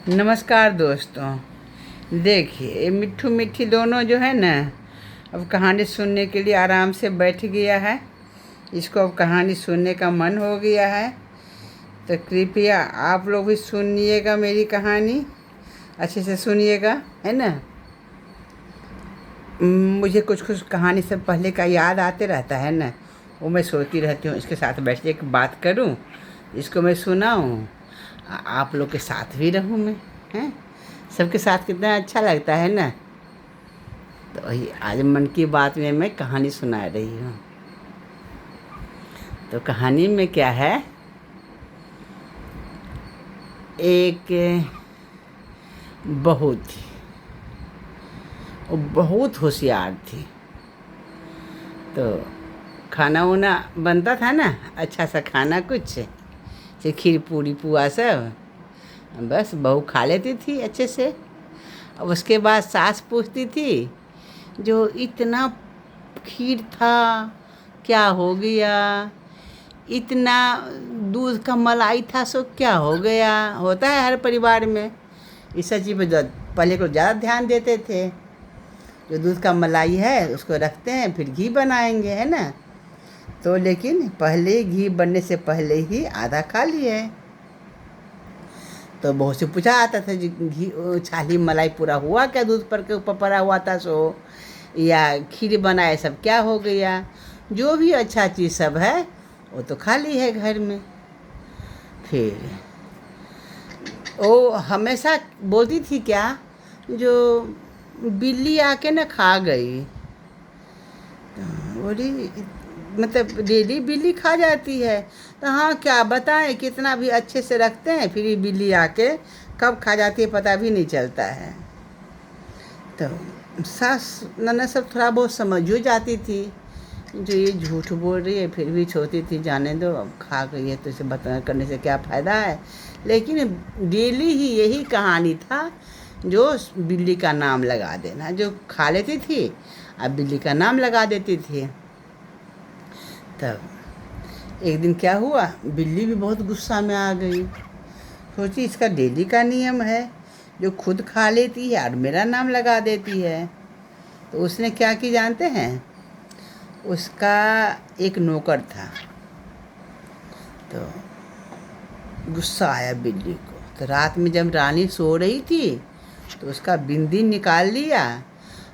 नमस्कार दोस्तों। देखिए मिट्ठू मिट्ठी दोनों जो है ना, अब कहानी सुनने के लिए आराम से बैठ गया है। इसको अब कहानी सुनने का मन हो गया है, तो कृपया आप लोग भी सुनिएगा मेरी कहानी, अच्छे से सुनिएगा, है ना। मुझे कुछ कुछ कहानी से पहले का याद आते रहता है ना, वो मैं सोचती रहती हूँ इसके साथ बैठ के एक बात करूँ, इसको मैं सुनाऊँ, आप लोग के साथ भी रहूँ मैं, हैं। सबके साथ कितना अच्छा लगता है ना। तो वही आज मन की बात में मैं कहानी सुना रही हूँ। तो कहानी में क्या है, एक बहू थी, वो बहुत होशियार थी। तो खाना वाना बनता था ना, अच्छा सा खाना कुछ, जैसे खीर पूरी पुआ सब, बस बहू खा लेती थी अच्छे से। अब उसके बाद सास पूछती थी, जो इतना खीर था क्या हो गया, इतना दूध का मलाई था सो क्या हो गया। होता है हर परिवार में, इस सब चीज़ पर पहले को ज़्यादा ध्यान देते थे। जो दूध का मलाई है उसको रखते हैं, फिर घी बनाएंगे, है ना। तो लेकिन पहले घी बनने से पहले ही आधा खा लिए। तो बहुत से पूछा आता था, जो घी छाली मलाई पूरा हुआ क्या, दूध पर के ऊपर पड़ा हुआ था सो, या खीर बनाए सब क्या हो गया। जो भी अच्छा चीज़ सब है वो तो खा ली है घर में। फिर वो हमेशा बोलती थी क्या, जो बिल्ली आके ना खा गई। बोली मतलब डेली बिल्ली खा जाती है। तो हाँ क्या बताएं, कितना भी अच्छे से रखते हैं फिर भी बिल्ली आके कब खा जाती है पता भी नहीं चलता है। तो सास ननद सब थोड़ा बहुत समझ हो जाती थी, जो ये झूठ बोल रही है, फिर भी छोटी थी, जाने दो, अब खा गई है तो इसे बता करने से क्या फ़ायदा है। लेकिन डेली ही यही कहानी था, जो बिल्ली का नाम लगा देना। जो खा लेती थी अब बिल्ली का नाम लगा देती थी। तब एक दिन क्या हुआ, बिल्ली भी बहुत गुस्सा में आ गई। सोची इसका डेली का नियम है, जो खुद खा लेती है और मेरा नाम लगा देती है। तो उसने क्या की जानते हैं, उसका एक नौकर था। तो गुस्सा आया बिल्ली को। तो रात में जब रानी सो रही थी तो उसका बिंदी निकाल लिया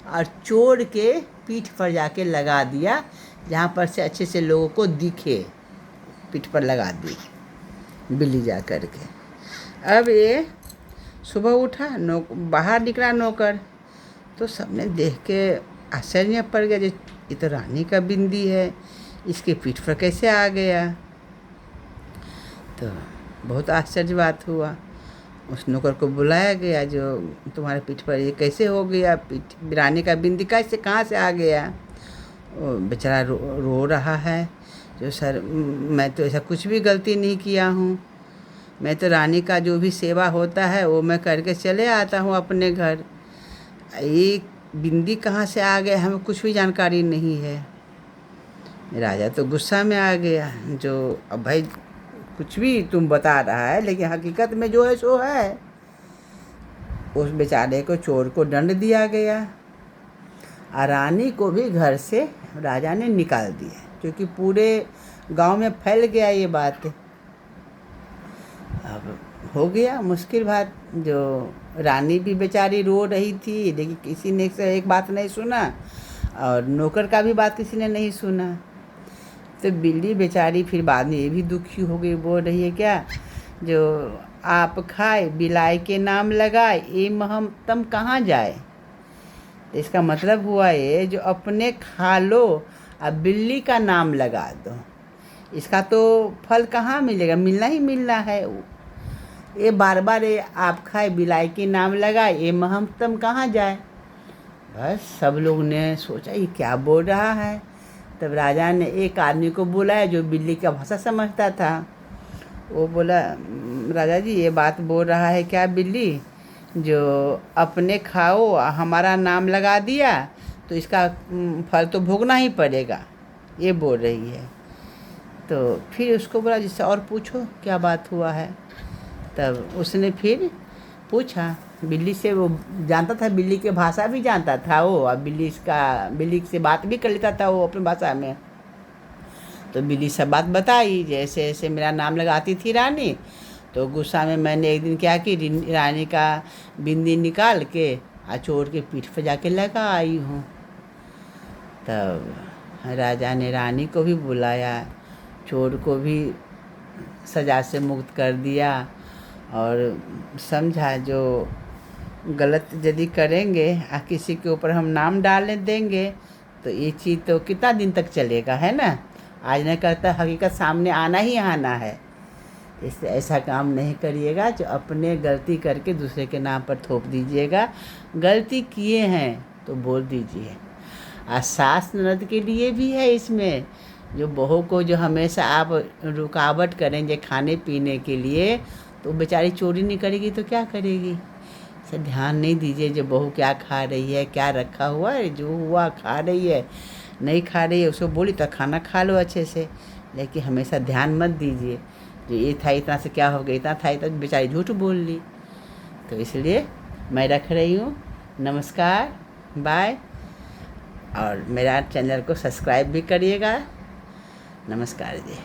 और चोर के पीठ पर जाके लगा दिया, जहाँ पर से अच्छे से लोगों को दिखे, पीठ पर लगा दी बिल्ली जा कर के। अब ये सुबह उठा, बाहर निकला नौकर, तो सबने देख के आश्चर्य पड़ गया, ये तो रानी का बिंदी है, इसके पीठ पर कैसे आ गया। तो बहुत आश्चर्य बात हुआ। उस नौकर को बुलाया गया, जो तुम्हारे पीठ पर ये कैसे हो गया, पीठ रानी का बिंदी कैसे कहाँ से आ गया। वो बेचारा रो रहा है, जो सर मैं तो ऐसा कुछ भी गलती नहीं किया हूँ, मैं तो रानी का जो भी सेवा होता है वो मैं करके चले आता हूँ अपने घर, ये बिंदी कहाँ से आ गया हमें कुछ भी जानकारी नहीं है। राजा तो गुस्सा में आ गया, जो अब भाई कुछ भी तुम बता रहा है, लेकिन हकीकत में जो है सो है। उस बेचारे को, चोर को दंड दिया गया और रानी को भी घर से राजा ने निकाल दिया, क्योंकि पूरे गांव में फैल गया ये बात। अब हो गया मुश्किल बात, जो रानी भी बेचारी रो रही थी, लेकिन किसी ने से एक बात नहीं सुना, और नौकर का भी बात किसी ने नहीं सुना। तो बिल्ली बेचारी फिर बाद में ये भी दुखी हो गई, बोल रही है क्या, जो आप खाए बिलाई के नाम लगाए, ये महतम कहाँ जाए। तो इसका मतलब हुआ ये, जो अपने खा लो अब बिल्ली का नाम लगा दो, इसका तो फल कहाँ मिलेगा, मिलना ही मिलना है। ये बार बार ये आप खाए बिलाई के नाम लगाए, ये महतम कहाँ जाए। बस सब लोग ने सोचा ये क्या बोल रहा है। तब राजा ने एक आदमी को बुलाया, जो बिल्ली का भाषा समझता था। वो बोला, राजा जी ये बात बोल रहा है क्या बिल्ली, जो अपने खाओ हमारा नाम लगा दिया तो इसका फल तो भोगना ही पड़ेगा, ये बोल रही है। तो फिर उसको बोला, जिससे और पूछो क्या बात हुआ है। तब उसने फिर पूछा बिल्ली से, वो जानता था, बिल्ली की भाषा भी जानता था वो, और बिल्ली से बात भी कर लेता था वो अपनी भाषा में। तो बिल्ली सब बात बताई, जैसे ऐसे मेरा नाम लगाती थी रानी। तो गुस्सा में मैंने एक दिन क्या कि रानी का बिंदी निकाल के चोर के पीठ पे जाके लगा आई हूँ। तब राजा ने रानी को भी बुलाया, चोर को भी सज़ा से मुक्त कर दिया, और समझा जो गलत यदि करेंगे किसी के ऊपर हम नाम डालने देंगे तो ये चीज़ तो कितना दिन तक चलेगा, है ना। आज न करता हकीकत सामने आना ही आना है। इसलिए ऐसा काम नहीं करिएगा जो अपने गलती करके दूसरे के नाम पर थोप दीजिएगा। गलती किए हैं तो बोल दीजिए। सास ननद के लिए भी है इसमें, जो बहू को जो हमेशा आप रुकावट करेंगे खाने पीने के लिए, तो बेचारी चोरी नहीं करेगी तो क्या करेगी। से ध्यान नहीं दीजिए जो बहू क्या खा रही है, क्या रखा हुआ है, जो हुआ खा रही है, नहीं खा रही है उसको बोली तो खाना खा लो अच्छे से, लेकिन हमेशा ध्यान मत दीजिए जो ये था इतना से क्या हो गया, इतना था इतना, बेचारी झूठ बोल ली। तो इसलिए मैं रख रही हूँ। नमस्कार, बाय, और मेरा चैनल को सब्सक्राइब भी करिएगा। नमस्कार जी।